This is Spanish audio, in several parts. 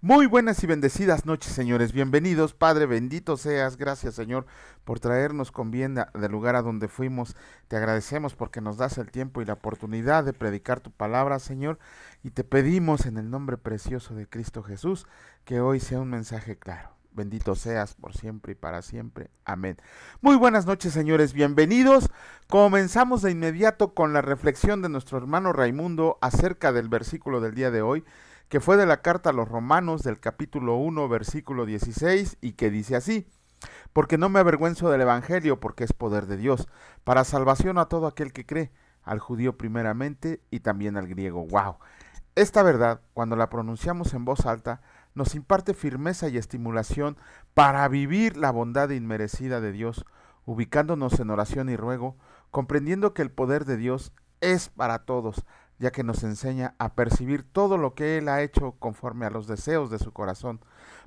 Muy buenas y bendecidas noches, señores. Bienvenidos, Padre, bendito seas. Gracias, Señor, por traernos con bien del lugar a donde fuimos. Te agradecemos porque nos das el tiempo y la oportunidad de predicar tu palabra, Señor. Y te pedimos en el nombre precioso de Cristo Jesús que hoy sea un mensaje claro. Bendito seas por siempre y para siempre. Amén. Muy buenas noches, señores. Bienvenidos. Comenzamos de inmediato con la reflexión de nuestro hermano Raimundo acerca del versículo del día de hoy, que fue de la carta a los Romanos del capítulo 1, versículo 16, y que dice así: porque no me avergüenzo del Evangelio, porque es poder de Dios, para salvación a todo aquel que cree, al judío primeramente y también al griego. ¡Wow! Esta verdad, cuando la pronunciamos en voz alta, nos imparte firmeza y estimulación para vivir la bondad inmerecida de Dios, ubicándonos en oración y ruego, comprendiendo que el poder de Dios es para todos, ya que nos enseña a percibir todo lo que Él ha hecho conforme a los deseos de su corazón,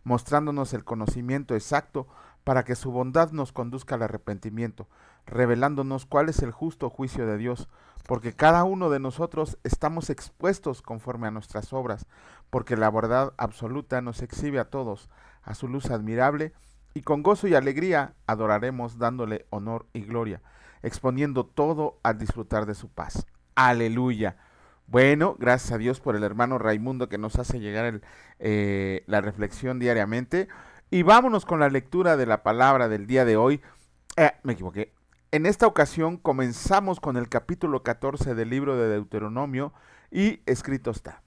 mostrándonos el conocimiento exacto para que su bondad nos conduzca al arrepentimiento, revelándonos cuál es el justo juicio de Dios, porque cada uno de nosotros estamos expuestos conforme a nuestras obras, porque la verdad absoluta nos exhibe a todos a su luz admirable, y con gozo y alegría adoraremos dándole honor y gloria, exponiendo todo al disfrutar de su paz. Aleluya. Bueno, gracias a Dios por el hermano Raimundo que nos hace llegar la reflexión diariamente. Y vámonos con la lectura de la palabra del día de hoy. Me equivoqué. En esta ocasión comenzamos con el capítulo 14 del libro de Deuteronomio, y escrito está: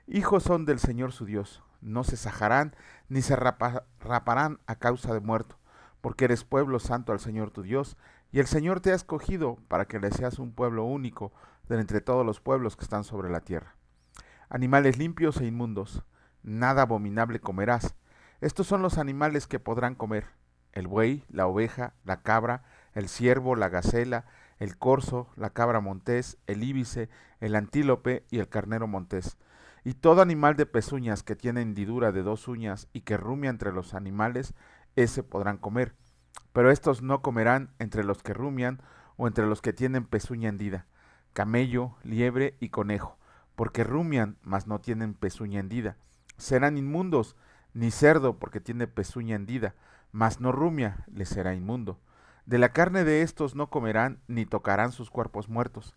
hijos son del Señor su Dios, no se sajarán ni se raparán a causa de muerto, porque eres pueblo santo al Señor tu Dios, y el Señor te ha escogido para que le seas un pueblo único de entre todos los pueblos que están sobre la tierra. Animales limpios e inmundos, nada abominable comerás. Estos son los animales que podrán comer: el buey, la oveja, la cabra, el ciervo, la gacela, el corzo, la cabra montés, el íbice, el antílope y el carnero montés. Y todo animal de pezuñas que tiene hendidura de 2 uñas y que rumia entre los animales, ese podrán comer. Pero estos no comerán entre los que rumian o entre los que tienen pezuña hendida: camello, liebre y conejo, porque rumian, mas no tienen pezuña hendida. Serán inmundos. Ni cerdo, porque tiene pezuña hendida, mas no rumia, les será inmundo. De la carne de estos no comerán, ni tocarán sus cuerpos muertos.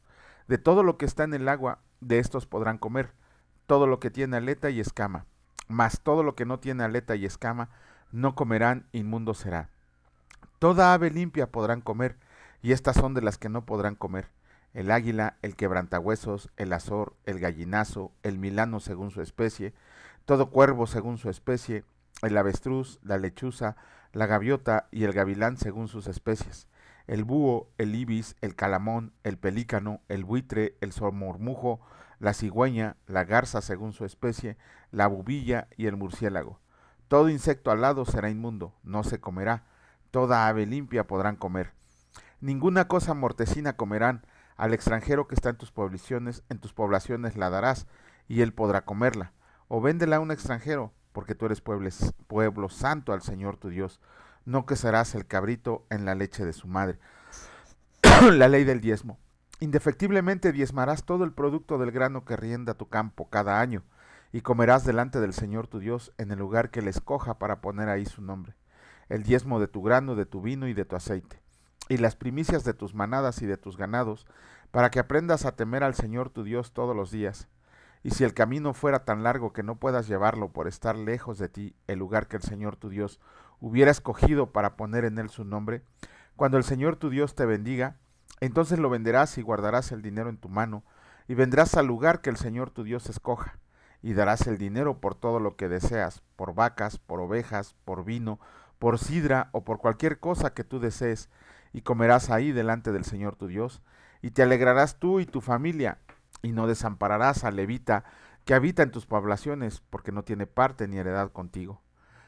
De todo lo que está en el agua, de estos podrán comer, todo lo que tiene aleta y escama. Mas todo lo que no tiene aleta y escama, no comerán, inmundo será. Toda ave limpia podrán comer, y estas son de las que no podrán comer: el águila, el quebrantahuesos, el azor, el gallinazo, el milano según su especie, todo cuervo según su especie, el avestruz, la lechuza, la gaviota y el gavilán según sus especies, el búho, el ibis, el calamón, el pelícano, el buitre, el somormujo, la cigüeña, la garza según su especie, la bubilla y el murciélago. Todo insecto alado será inmundo, no se comerá. Toda ave limpia podrán comer. Ninguna cosa mortecina comerán. Al extranjero que está en tus poblaciones la darás, y él podrá comerla. O véndela a un extranjero, porque tú eres pueblo santo al Señor tu Dios. No que serás el cabrito en la leche de su madre. La ley del diezmo. Indefectiblemente diezmarás todo el producto del grano que rienda tu campo cada año, y comerás delante del Señor tu Dios en el lugar que le escoja para poner ahí su nombre: el diezmo de tu grano, de tu vino y de tu aceite, y las primicias de tus manadas y de tus ganados, para que aprendas a temer al Señor tu Dios todos los días. Y si el camino fuera tan largo que no puedas llevarlo por estar lejos de ti el lugar que el Señor tu Dios hubiera escogido para poner en él su nombre, cuando el Señor tu Dios te bendiga, entonces lo venderás y guardarás el dinero en tu mano, y vendrás al lugar que el Señor tu Dios escoja, y darás el dinero por todo lo que deseas: por vacas, por ovejas, por vino, por sidra o por cualquier cosa que tú desees, y comerás ahí delante del Señor tu Dios, y te alegrarás tú y tu familia, y no desampararás al levita que habita en tus poblaciones, porque no tiene parte ni heredad contigo.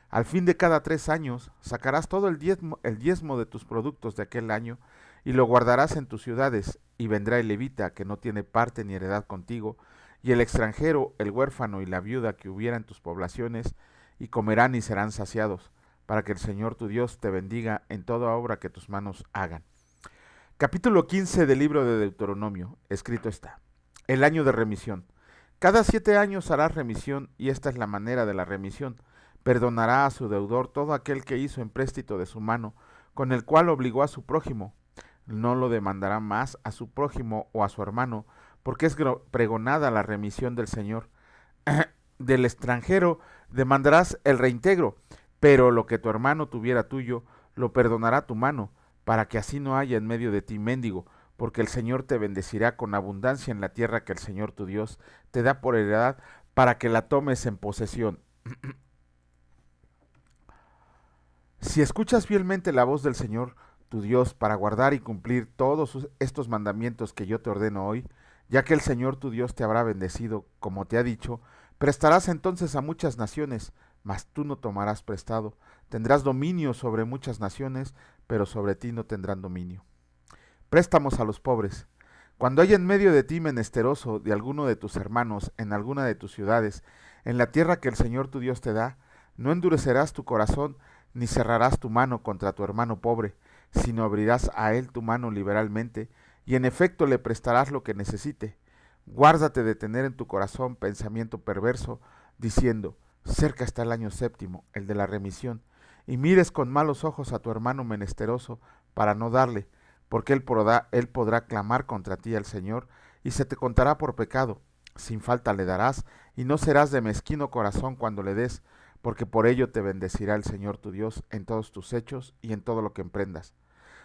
Al fin de cada 3 años sacarás todo el diezmo de tus productos de aquel año, y lo guardarás en tus ciudades, y vendrá el levita que no tiene parte ni heredad contigo, y el extranjero, el huérfano y la viuda que hubiera en tus poblaciones, y comerán y serán saciados, para que el Señor tu Dios te bendiga en toda obra que tus manos hagan. Capítulo 15 del libro de Deuteronomio. Escrito está: el año de remisión. Cada 7 años harás remisión, y esta es la manera de la remisión. Perdonará a su deudor todo aquel que hizo empréstito de su mano, con el cual obligó a su prójimo. No lo demandará más a su prójimo o a su hermano, porque es pregonada la remisión del Señor. Del extranjero demandarás el reintegro, pero lo que tu hermano tuviera tuyo, lo perdonará tu mano, para que así no haya en medio de ti mendigo, porque el Señor te bendecirá con abundancia en la tierra que el Señor tu Dios te da por heredad, para que la tomes en posesión. Si escuchas fielmente la voz del Señor tu Dios para guardar y cumplir todos estos mandamientos que yo te ordeno hoy, ya que el Señor tu Dios te habrá bendecido, como te ha dicho, prestarás entonces a muchas naciones, mas tú no tomarás prestado. Tendrás dominio sobre muchas naciones, pero sobre ti no tendrán dominio. Préstamos a los pobres. Cuando haya en medio de ti menesteroso de alguno de tus hermanos en alguna de tus ciudades, en la tierra que el Señor tu Dios te da, no endurecerás tu corazón, ni cerrarás tu mano contra tu hermano pobre, sino abrirás a él tu mano liberalmente, y en efecto le prestarás lo que necesite. Guárdate de tener en tu corazón pensamiento perverso, diciendo, cerca está el año séptimo, el de la remisión, y mires con malos ojos a tu hermano menesteroso para no darle, porque él podrá clamar contra ti al Señor, y se te contará por pecado. Sin falta le darás, y no serás de mezquino corazón cuando le des, porque por ello te bendecirá el Señor tu Dios en todos tus hechos y en todo lo que emprendas.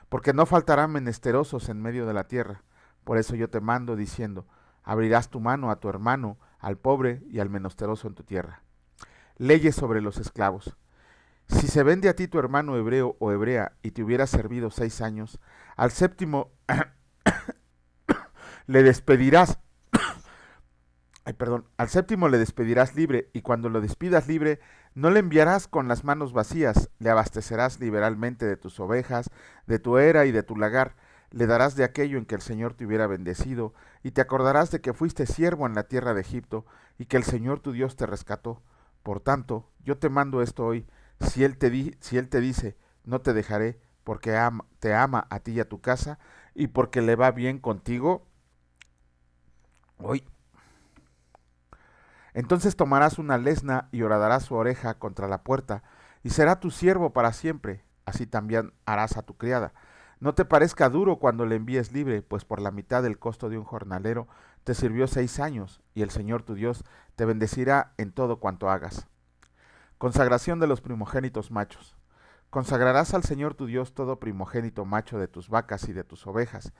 Porque no faltarán menesterosos en medio de la tierra. Por eso yo te mando diciendo, abrirás tu mano a tu hermano, al pobre y al menesteroso en tu tierra. Leyes sobre los esclavos. Si se vende a ti tu hermano hebreo o hebrea y te hubiera servido 6 años, al séptimo le despedirás. Al séptimo le despedirás libre, y cuando lo despidas libre, no le enviarás con las manos vacías, le abastecerás liberalmente de tus ovejas, de tu era y de tu lagar, le darás de aquello en que el Señor te hubiera bendecido, y te acordarás de que fuiste siervo en la tierra de Egipto, y que el Señor tu Dios te rescató. Por tanto, yo te mando esto hoy, si él te dice, no te dejaré, porque te ama a ti y a tu casa, y porque le va bien contigo, hoy. Entonces tomarás una lesna y horadarás su oreja contra la puerta, y será tu siervo para siempre. Así también harás a tu criada. No te parezca duro cuando le envíes libre, pues por la mitad del costo de un jornalero te sirvió 6 años, y el Señor tu Dios te bendecirá en todo cuanto hagas. Consagración de los primogénitos machos. Consagrarás al Señor tu Dios todo primogénito macho de tus vacas y de tus ovejas.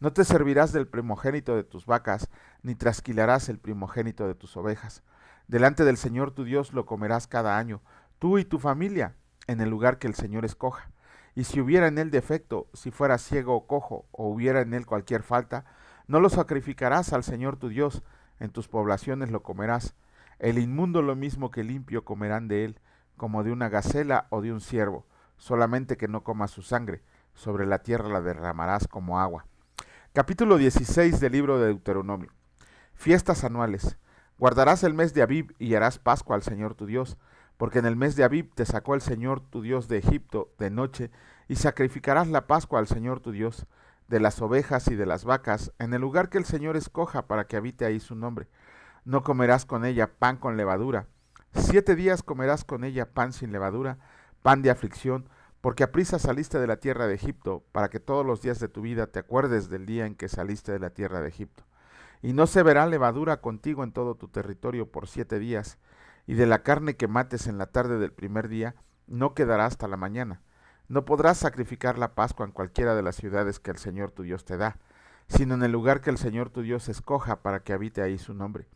No te servirás del primogénito de tus vacas, ni trasquilarás el primogénito de tus ovejas. Delante del Señor tu Dios lo comerás cada año, tú y tu familia, en el lugar que el Señor escoja. Y si hubiera en él defecto, si fuera ciego o cojo, o hubiera en él cualquier falta, no lo sacrificarás al Señor tu Dios, en tus poblaciones lo comerás. El inmundo lo mismo que el limpio comerán de él, como de una gacela o de un ciervo, solamente que no comas su sangre, sobre la tierra la derramarás como agua. Capítulo 16 del libro de Deuteronomio. Fiestas anuales. Guardarás el mes de Abib y harás Pascua al Señor tu Dios, porque en el mes de Abib te sacó el Señor tu Dios de Egipto de noche, y sacrificarás la Pascua al Señor tu Dios, de las ovejas y de las vacas, en el lugar que el Señor escoja para que habite ahí su nombre. No comerás con ella pan con levadura. 7 días comerás con ella pan sin levadura, pan de aflicción, porque aprisa saliste de la tierra de Egipto, para que todos los días de tu vida te acuerdes del día en que saliste de la tierra de Egipto. Y no se verá levadura contigo en todo tu territorio por 7 días, y de la carne que mates en la tarde del primer día, no quedará hasta la mañana. No podrás sacrificar la Pascua en cualquiera de las ciudades que el Señor tu Dios te da, sino en el lugar que el Señor tu Dios escoja para que habite ahí su nombre.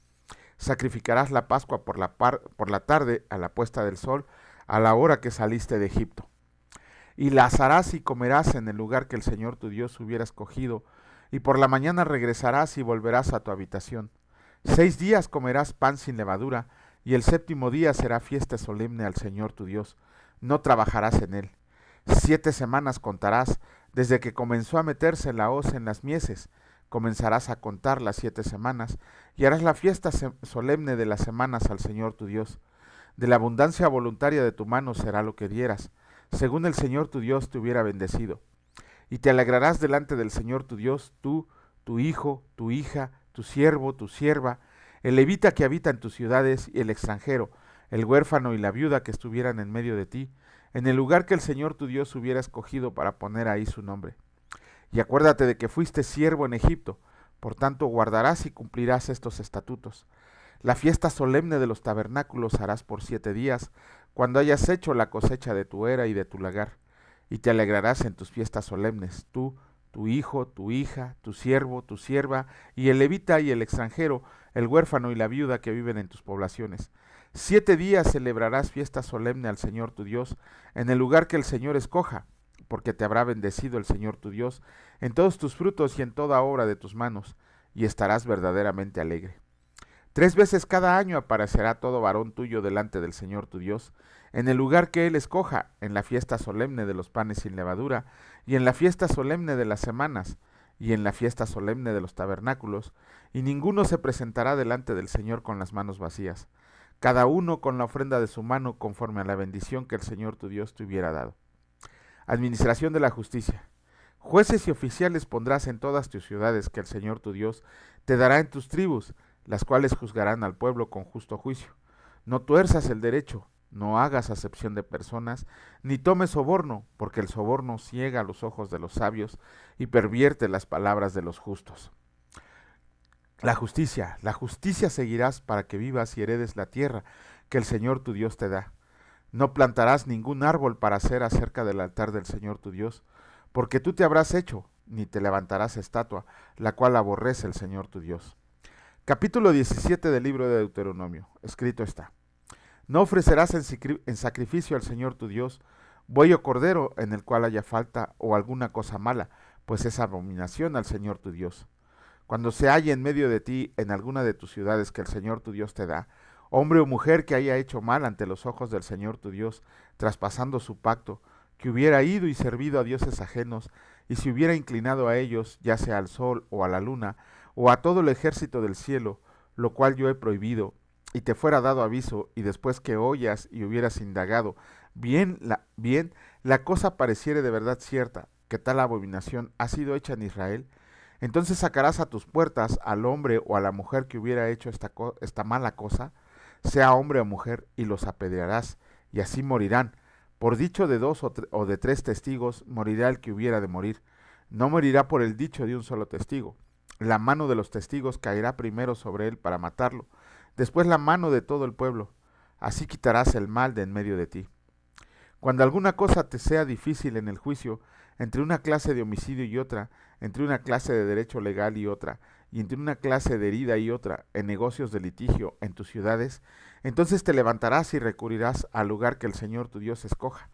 Sacrificarás la Pascua por la tarde a la puesta del sol, a la hora que saliste de Egipto. Y la asarás y comerás en el lugar que el Señor tu Dios hubiera escogido, y por la mañana regresarás y volverás a tu habitación. 6 días comerás pan sin levadura, y el séptimo día será fiesta solemne al Señor tu Dios. No trabajarás en él. 7 semanas contarás, desde que comenzó a meterse la hoz en las mieses. Comenzarás a contar las 7 semanas, y harás la fiesta solemne de las semanas al Señor tu Dios. De la abundancia voluntaria de tu mano será lo que dieras, según el Señor tu Dios te hubiera bendecido. Y te alegrarás delante del Señor tu Dios, tú, tu hijo, tu hija, tu siervo, tu sierva, el levita que habita en tus ciudades y el extranjero, el huérfano y la viuda que estuvieran en medio de ti, en el lugar que el Señor tu Dios hubiera escogido para poner ahí su nombre. Y acuérdate de que fuiste siervo en Egipto, por tanto guardarás y cumplirás estos estatutos. La fiesta solemne de los tabernáculos harás por 7 días, cuando hayas hecho la cosecha de tu era y de tu lagar, y te alegrarás en tus fiestas solemnes, tú, tu hijo, tu hija, tu siervo, tu sierva, y el levita y el extranjero, el huérfano y la viuda que viven en tus poblaciones. 7 días celebrarás fiesta solemne al Señor tu Dios, en el lugar que el Señor escoja, porque te habrá bendecido el Señor tu Dios en todos tus frutos y en toda obra de tus manos, y estarás verdaderamente alegre. 3 veces cada año aparecerá todo varón tuyo delante del Señor tu Dios, en el lugar que Él escoja, en la fiesta solemne de los panes sin levadura, y en la fiesta solemne de las semanas, y en la fiesta solemne de los tabernáculos, y ninguno se presentará delante del Señor con las manos vacías, cada uno con la ofrenda de su mano conforme a la bendición que el Señor tu Dios te hubiera dado. Administración de la justicia. Jueces y oficiales pondrás en todas tus ciudades que el Señor tu Dios te dará en tus tribus, las cuales juzgarán al pueblo con justo juicio. No tuerzas el derecho, no hagas acepción de personas, ni tomes soborno, porque el soborno ciega los ojos de los sabios y pervierte las palabras de los justos. La justicia seguirás para que vivas y heredes la tierra que el Señor tu Dios te da. No plantarás ningún árbol para hacer acerca del altar del Señor tu Dios, porque tú te habrás hecho, ni te levantarás estatua, la cual aborrece el Señor tu Dios. Capítulo 17 del libro de Deuteronomio. Escrito está: No ofrecerás en sacrificio al Señor tu Dios buey o cordero en el cual haya falta o alguna cosa mala, pues es abominación al Señor tu Dios. Cuando se halle en medio de ti en alguna de tus ciudades que el Señor tu Dios te da, hombre o mujer que haya hecho mal ante los ojos del Señor tu Dios, traspasando su pacto, que hubiera ido y servido a dioses ajenos, y se hubiera inclinado a ellos, ya sea al sol o a la luna, o a todo el ejército del cielo, lo cual yo he prohibido, y te fuera dado aviso, y después que oyas y hubieras indagado, bien la cosa pareciere de verdad cierta, que tal abominación ha sido hecha en Israel, entonces sacarás a tus puertas al hombre o a la mujer que hubiera hecho esta mala cosa, sea hombre o mujer, y los apedrearás, y así morirán. Por dicho de 2 o de 3 testigos, morirá el que hubiera de morir. No morirá por el dicho de un solo testigo. La mano de los testigos caerá primero sobre él para matarlo, después la mano de todo el pueblo. Así quitarás el mal de en medio de ti. Cuando alguna cosa te sea difícil en el juicio, entre una clase de homicidio y otra, entre una clase de derecho legal y otra, y entre una clase de herida y otra, en negocios de litigio en tus ciudades, entonces te levantarás y recurrirás al lugar que el Señor tu Dios escoja,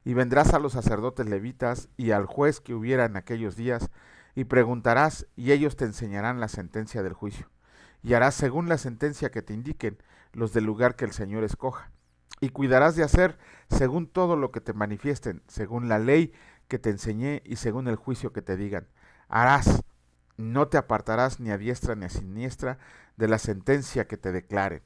y vendrás a los sacerdotes levitas y al juez que hubiera en aquellos días, y preguntarás, y ellos te enseñarán la sentencia del juicio, y harás según la sentencia que te indiquen los del lugar que el Señor escoja, y cuidarás de hacer según todo lo que te manifiesten, según la ley que te enseñé y según el juicio que te digan. Harás, no te apartarás ni a diestra ni a siniestra de la sentencia que te declaren.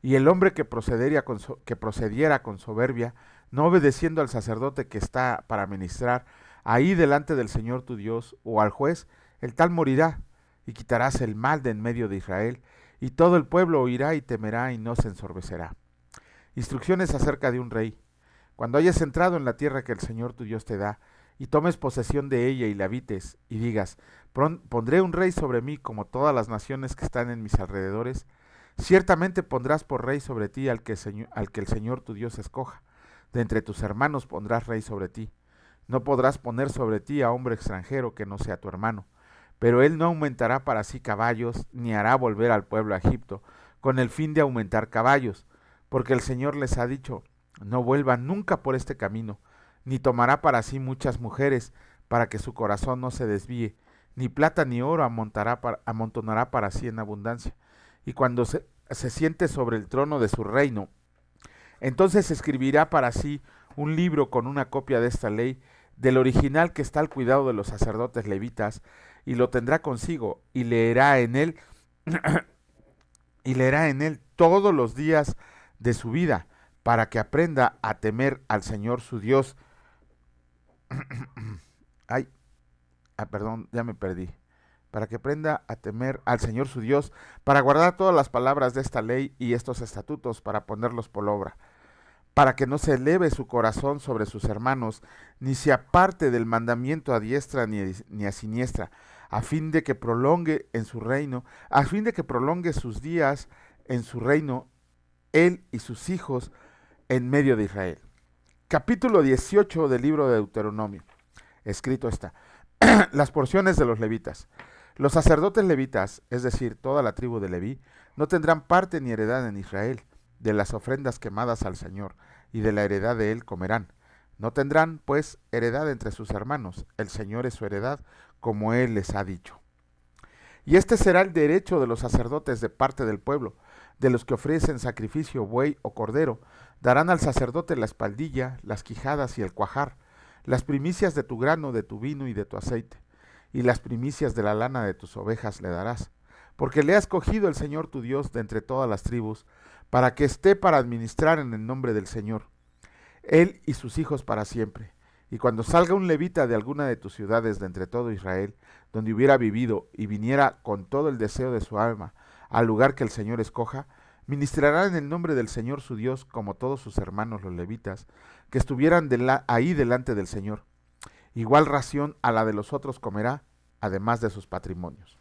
Y el hombre que procediera con soberbia, no obedeciendo al sacerdote que está para ministrar ahí delante del Señor tu Dios, o al juez, el tal morirá, y quitarás el mal de en medio de Israel, y todo el pueblo oirá y temerá y no se ensorbecerá. Instrucciones acerca de un rey. Cuando hayas entrado en la tierra que el Señor tu Dios te da, y tomes posesión de ella y la habites, y digas, pondré un rey sobre mí como todas las naciones que están en mis alrededores, ciertamente pondrás por rey sobre ti al que el Señor tu Dios escoja. De entre tus hermanos pondrás rey sobre ti. No podrás poner sobre ti a hombre extranjero que no sea tu hermano, pero él no aumentará para sí caballos, ni hará volver al pueblo a Egipto, con el fin de aumentar caballos, porque el Señor les ha dicho, no vuelvan nunca por este camino, ni tomará para sí muchas mujeres, para que su corazón no se desvíe, ni plata ni oro amontonará para sí en abundancia. Y cuando se siente sobre el trono de su reino, entonces escribirá para sí un libro con una copia de esta ley, del original que está al cuidado de los sacerdotes levitas, y lo tendrá consigo, y leerá en él, todos los días de su vida, para que aprenda a temer al Señor su Dios. Perdón, ya me perdí. para que aprenda a temer al Señor su Dios, para guardar todas las palabras de esta ley y estos estatutos, para ponerlos por obra, para que no se eleve su corazón sobre sus hermanos, ni se aparte del mandamiento a diestra ni a siniestra, a fin de que prolongue en su reino, a fin de que prolongue sus días en su reino, él y sus hijos en medio de Israel. Capítulo 18 del libro de Deuteronomio. Escrito está. Las porciones de los levitas. Los sacerdotes levitas, es decir, toda la tribu de Leví, no tendrán parte ni heredad en Israel. De las ofrendas quemadas al Señor, y de la heredad de él comerán. No tendrán, pues, heredad entre sus hermanos. El Señor es su heredad, como él les ha dicho. Y este será el derecho de los sacerdotes de parte del pueblo, de los que ofrecen sacrificio, buey o cordero. Darán al sacerdote la espaldilla, las quijadas y el cuajar, las primicias de tu grano, de tu vino y de tu aceite, y las primicias de la lana de tus ovejas le darás, porque le ha escogido el Señor tu Dios de entre todas las tribus, para que esté para administrar en el nombre del Señor, él y sus hijos para siempre. Y cuando salga un levita de alguna de tus ciudades de entre todo Israel, donde hubiera vivido, y viniera con todo el deseo de su alma al lugar que el Señor escoja, ministrará en el nombre del Señor su Dios, como todos sus hermanos los levitas, que estuvieran ahí delante del Señor. Igual ración a la de los otros comerá, además de sus patrimonios.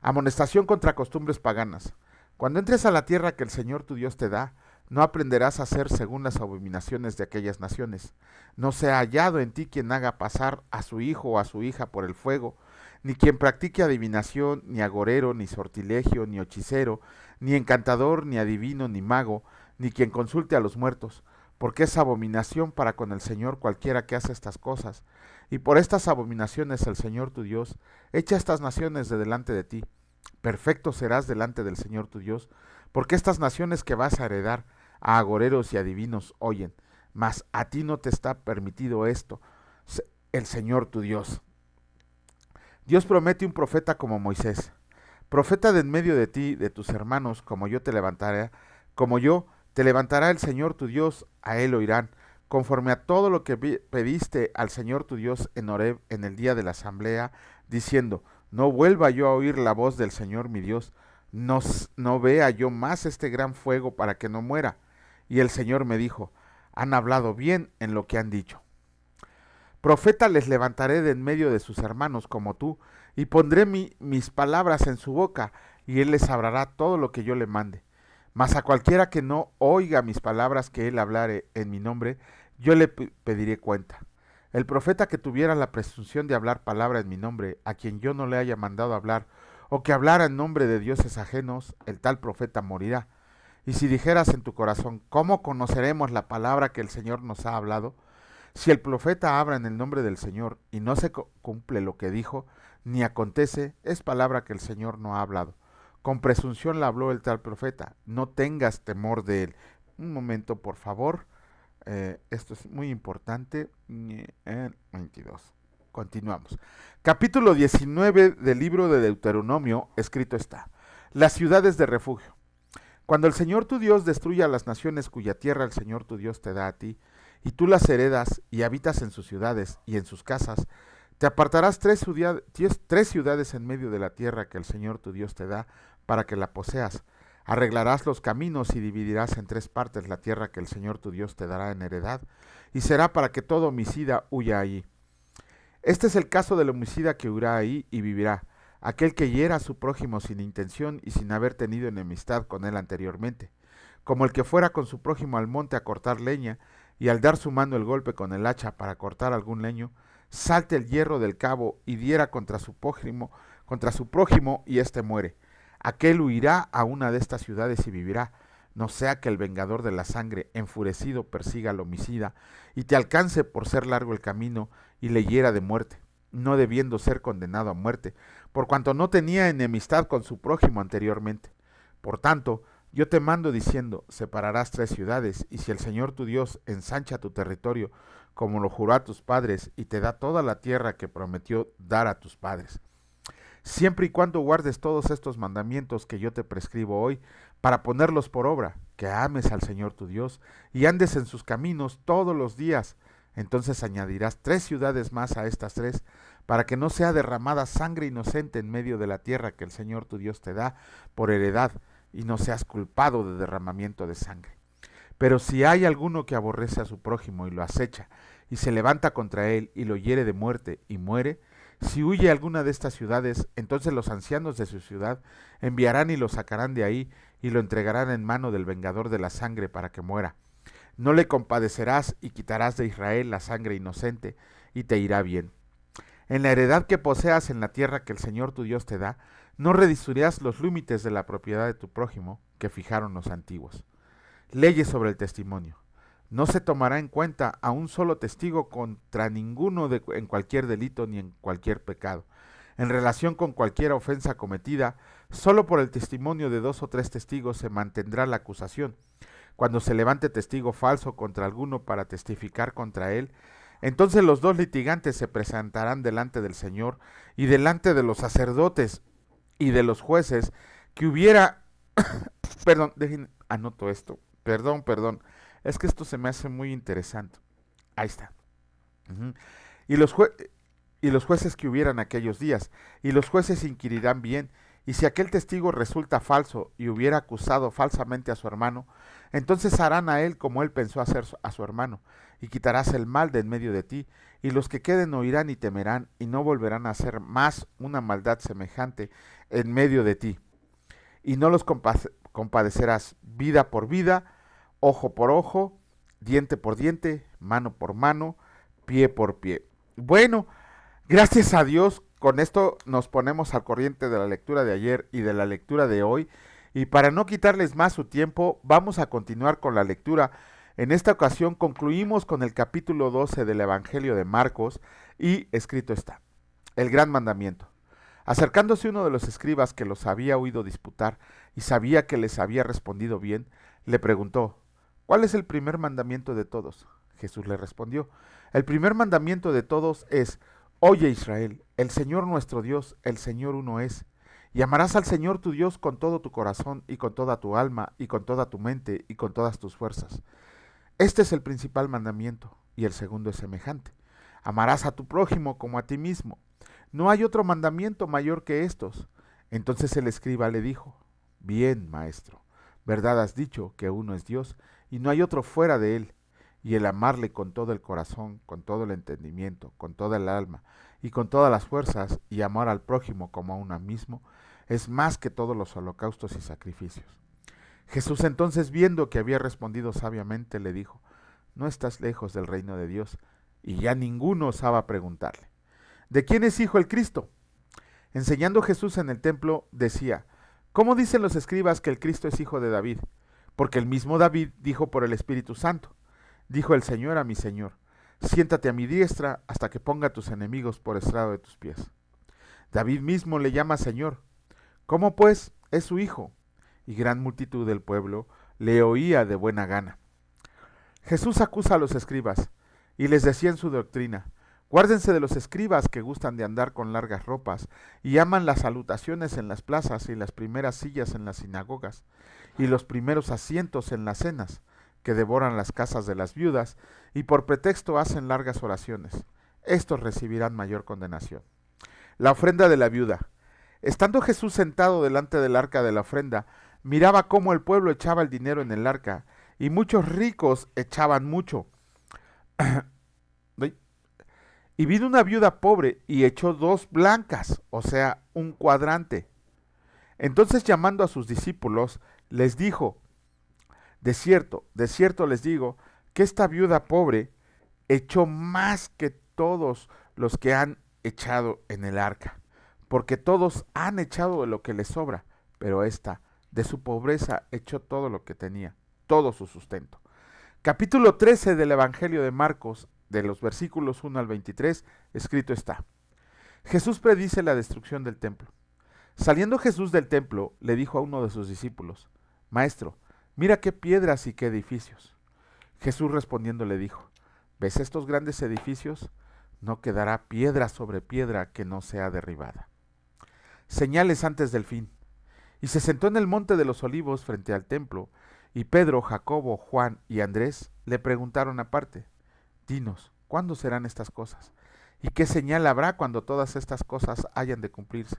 Amonestación contra costumbres paganas. Cuando entres a la tierra que el Señor tu Dios te da, no aprenderás a hacer según las abominaciones de aquellas naciones. No sea hallado en ti quien haga pasar a su hijo o a su hija por el fuego, ni quien practique adivinación, ni agorero, ni sortilegio, ni hechicero, ni encantador, ni adivino, ni mago, ni quien consulte a los muertos, porque es abominación para con el Señor cualquiera que hace estas cosas. Y por estas abominaciones el Señor tu Dios echa estas naciones de delante de ti. Perfecto serás delante del Señor tu Dios, porque estas naciones que vas a heredar a agoreros y adivinos oyen, mas a ti no te está permitido esto, el Señor tu Dios. Dios promete un profeta como Moisés, profeta de en medio de ti, de tus hermanos, como yo te levantaré el Señor tu Dios, a él oirán, conforme a todo lo que pediste al Señor tu Dios en Horeb en el día de la asamblea, diciendo, no vuelva yo a oír la voz del Señor mi Dios, no vea yo más este gran fuego para que no muera. Y el Señor me dijo, han hablado bien en lo que han dicho. Profeta les levantaré de en medio de sus hermanos como tú, y pondré mis palabras en su boca, y él les hablará todo lo que yo le mande. Mas a cualquiera que no oiga mis palabras que él hablare en mi nombre, yo le pediré cuenta. El profeta que tuviera la presunción de hablar palabra en mi nombre, a quien yo no le haya mandado hablar, o que hablara en nombre de dioses ajenos, el tal profeta morirá. Y si dijeras en tu corazón, ¿cómo conoceremos la palabra que el Señor nos ha hablado? Si el profeta habla en el nombre del Señor y no se cumple lo que dijo, ni acontece, es palabra que el Señor no ha hablado. Con presunción la habló el tal profeta, no tengas temor de él. Un momento, por favor. Esto es muy importante. 22. Continuamos. Capítulo 19 del libro de Deuteronomio, escrito está. Las ciudades de refugio. Cuando el Señor tu Dios destruya las naciones cuya tierra el Señor tu Dios te da a ti, y tú las heredas y habitas en sus ciudades y en sus casas, te apartarás tres ciudades en medio de la tierra que el Señor tu Dios te da para que la poseas. Arreglarás los caminos y dividirás en tres partes la tierra que el Señor tu Dios te dará en heredad, y será para que todo homicida huya allí. Este es el caso del homicida que huirá ahí y vivirá, aquel que hiera a su prójimo sin intención y sin haber tenido enemistad con él anteriormente, como el que fuera con su prójimo al monte a cortar leña, y al dar su mano el golpe con el hacha para cortar algún leño, salte el hierro del cabo y diera contra su prójimo y éste muere. Aquel huirá a una de estas ciudades y vivirá, no sea que el vengador de la sangre, enfurecido, persiga al homicida, y te alcance por ser largo el camino, y le hiera de muerte, no debiendo ser condenado a muerte, por cuanto no tenía enemistad con su prójimo anteriormente. Por tanto, yo te mando diciendo, separarás tres ciudades, y si el Señor tu Dios ensancha tu territorio, como lo juró a tus padres, y te da toda la tierra que prometió dar a tus padres, siempre y cuando guardes todos estos mandamientos que yo te prescribo hoy, para ponerlos por obra, que ames al Señor tu Dios, y andes en sus caminos todos los días, entonces añadirás tres ciudades más a estas tres, para que no sea derramada sangre inocente en medio de la tierra que el Señor tu Dios te da por heredad, y no seas culpado de derramamiento de sangre. Pero si hay alguno que aborrece a su prójimo y lo acecha, y se levanta contra él y lo hiere de muerte y muere, si huye alguna de estas ciudades, entonces los ancianos de su ciudad enviarán y lo sacarán de ahí y lo entregarán en mano del vengador de la sangre para que muera. No le compadecerás y quitarás de Israel la sangre inocente, y te irá bien. En la heredad que poseas en la tierra que el Señor tu Dios te da, no redistribuirás los límites de la propiedad de tu prójimo que fijaron los antiguos. Leyes sobre el testimonio. No se tomará en cuenta a un solo testigo contra ninguno en cualquier delito ni en cualquier pecado. En relación con cualquier ofensa cometida, solo por el testimonio de 2 o 3 testigos se mantendrá la acusación. Cuando se levante testigo falso contra alguno para testificar contra él, entonces los 2 litigantes se presentarán delante del Señor y delante de los sacerdotes y de los jueces que hubiera... Perdón, anoto esto. Perdón. Es que esto se me hace muy interesante. Ahí está. Uh-huh. Y los jueces que hubieran aquellos días, y los jueces inquirirán bien, y si aquel testigo resulta falso y hubiera acusado falsamente a su hermano, entonces harán a él como él pensó hacer a su hermano, y quitarás el mal de en medio de ti, y los que queden oirán y temerán, y no volverán a hacer más una maldad semejante en medio de ti. Y no los compadecerás vida por vida, ojo por ojo, diente por diente, mano por mano, pie por pie. Bueno, gracias a Dios, con esto nos ponemos al corriente de la lectura de ayer y de la lectura de hoy. Y para no quitarles más su tiempo, vamos a continuar con la lectura. En esta ocasión concluimos con el capítulo 12 del Evangelio de Marcos y escrito está: el gran mandamiento. Acercándose uno de los escribas que los había oído disputar y sabía que les había respondido bien, le preguntó: ¿cuál es el primer mandamiento de todos? Jesús le respondió: el primer mandamiento de todos es: oye Israel, el Señor nuestro Dios, el Señor uno es. Y amarás al Señor tu Dios con todo tu corazón y con toda tu alma y con toda tu mente y con todas tus fuerzas. Este es el principal mandamiento, y el segundo es semejante: amarás a tu prójimo como a ti mismo. No hay otro mandamiento mayor que estos. Entonces el escriba le dijo: bien, maestro, verdad has dicho que uno es Dios y no hay otro fuera de él, y el amarle con todo el corazón, con todo el entendimiento, con toda el alma y con todas las fuerzas, y amar al prójimo como a uno mismo, es más que todos los holocaustos y sacrificios. Jesús entonces, viendo que había respondido sabiamente, le dijo: no estás lejos del reino de Dios. Y ya ninguno osaba preguntarle: ¿de quién es hijo el Cristo? Enseñando Jesús en el templo, decía: ¿cómo dicen los escribas que el Cristo es hijo de David? Porque el mismo David dijo por el Espíritu Santo: dijo el Señor a mi Señor: siéntate a mi diestra hasta que ponga a tus enemigos por estrado de tus pies. David mismo le llama Señor. ¿Cómo pues es su hijo? Y gran multitud del pueblo le oía de buena gana. Jesús acusa a los escribas y les decía en su doctrina: guárdense de los escribas que gustan de andar con largas ropas y aman las salutaciones en las plazas y las primeras sillas en las sinagogas y los primeros asientos en las cenas, que devoran las casas de las viudas y por pretexto hacen largas oraciones. Estos recibirán mayor condenación. La ofrenda de la viuda. Estando Jesús sentado delante del arca de la ofrenda, miraba cómo el pueblo echaba el dinero en el arca, y muchos ricos echaban mucho. Y vino una viuda pobre y echó 2 blancas, o sea, un cuadrante. Entonces, llamando a sus discípulos, les dijo: de cierto les digo, que esta viuda pobre echó más que todos los que han echado en el arca, porque todos han echado de lo que les sobra, pero ésta de su pobreza echó todo lo que tenía, todo su sustento. Capítulo 13 del Evangelio de Marcos, de los versículos 1 al 23, escrito está: Jesús predice la destrucción del templo. Saliendo Jesús del templo, le dijo a uno de sus discípulos: Maestro, mira qué piedras y qué edificios. Jesús respondiendo le dijo: ¿ves estos grandes edificios? No quedará piedra sobre piedra que no sea derribada. Señales antes del fin. Y se sentó en el monte de los olivos frente al templo, y Pedro, Jacobo, Juan y Andrés le preguntaron aparte: dinos, ¿cuándo serán estas cosas? ¿Y qué señal habrá cuando todas estas cosas hayan de cumplirse?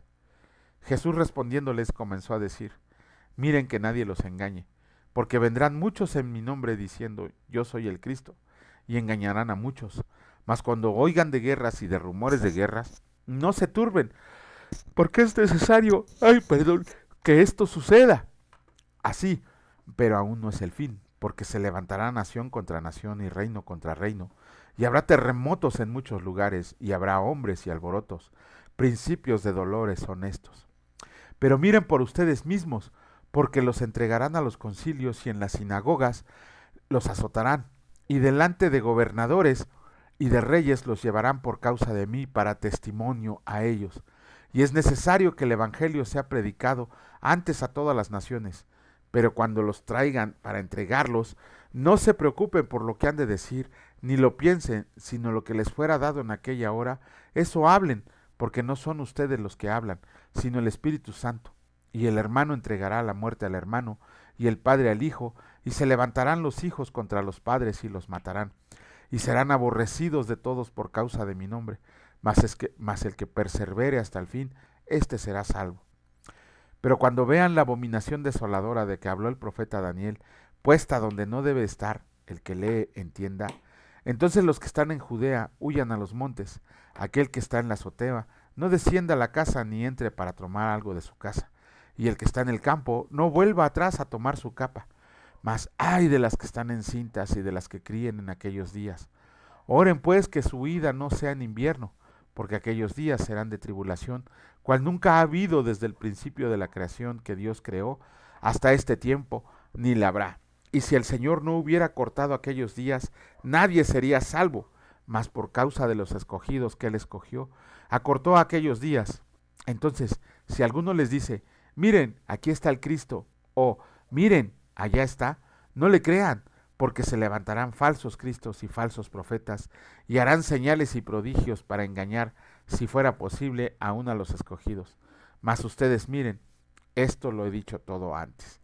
Jesús respondiéndoles comenzó a decir: miren que nadie los engañe, porque vendrán muchos en mi nombre diciendo: yo soy el Cristo, y engañarán a muchos. Mas cuando oigan de guerras y de rumores de guerras, no se turben, porque es necesario, que esto suceda. Así, pero aún no es el fin, porque se levantará nación contra nación y reino contra reino, y habrá terremotos en muchos lugares, y habrá hombres y alborotos, principios de dolores honestos. Pero miren por ustedes mismos, porque los entregarán a los concilios y en las sinagogas los azotarán, y delante de gobernadores y de reyes los llevarán por causa de mí para testimonio a ellos. Y es necesario que el Evangelio sea predicado antes a todas las naciones, pero cuando los traigan para entregarlos, no se preocupen por lo que han de decir, ni lo piensen, sino lo que les fuera dado en aquella hora, eso hablen, porque no son ustedes los que hablan, sino el Espíritu Santo. Y el hermano entregará la muerte al hermano, y el padre al hijo, y se levantarán los hijos contra los padres y los matarán, y serán aborrecidos de todos por causa de mi nombre, mas el que persevere hasta el fin, éste será salvo. Pero cuando vean la abominación desoladora de que habló el profeta Daniel, puesta donde no debe estar, el que lee entienda, entonces los que están en Judea huyan a los montes, aquel que está en la azotea no descienda a la casa ni entre para tomar algo de su casa, y el que está en el campo no vuelva atrás a tomar su capa. Mas ay de las que están encintas y de las que críen en aquellos días. Oren pues que su huida no sea en invierno, porque aquellos días serán de tribulación, cual nunca ha habido desde el principio de la creación que Dios creó hasta este tiempo, ni la habrá. Y si el Señor no hubiera cortado aquellos días, nadie sería salvo, mas por causa de los escogidos que Él escogió, acortó aquellos días. Entonces, si alguno les dice: miren, aquí está el Cristo, o miren, allá está, no le crean, porque se levantarán falsos cristos y falsos profetas, y harán señales y prodigios para engañar, si fuera posible, aún a los escogidos. Mas ustedes miren, esto lo he dicho todo antes.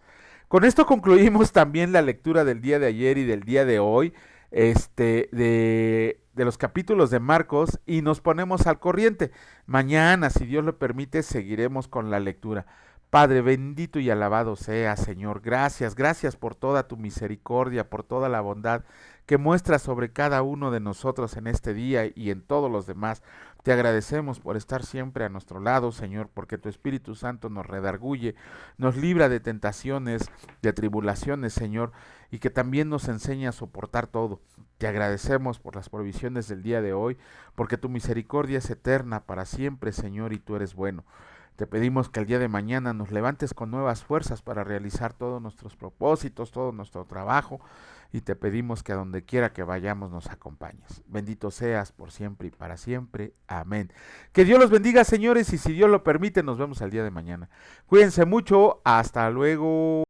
Con esto concluimos también la lectura del día de ayer y del día de hoy, de los capítulos de Marcos, y nos ponemos al corriente. Mañana, si Dios lo permite, seguiremos con la lectura. Padre, bendito y alabado sea, Señor. Gracias, gracias por toda tu misericordia, por toda la bondad que muestras sobre cada uno de nosotros en este día y en todos los demás. Te agradecemos por estar siempre a nuestro lado, Señor, porque tu Espíritu Santo nos redarguye, nos libra de tentaciones, de tribulaciones, Señor, y que también nos enseña a soportar todo. Te agradecemos por las provisiones del día de hoy, porque tu misericordia es eterna para siempre, Señor, y tú eres bueno. Te pedimos que el día de mañana nos levantes con nuevas fuerzas para realizar todos nuestros propósitos, todo nuestro trabajo, y te pedimos que a donde quiera que vayamos nos acompañes. Bendito seas por siempre y para siempre. Amén. Que Dios los bendiga, señores, y si Dios lo permite, nos vemos el día de mañana. Cuídense mucho. Hasta luego.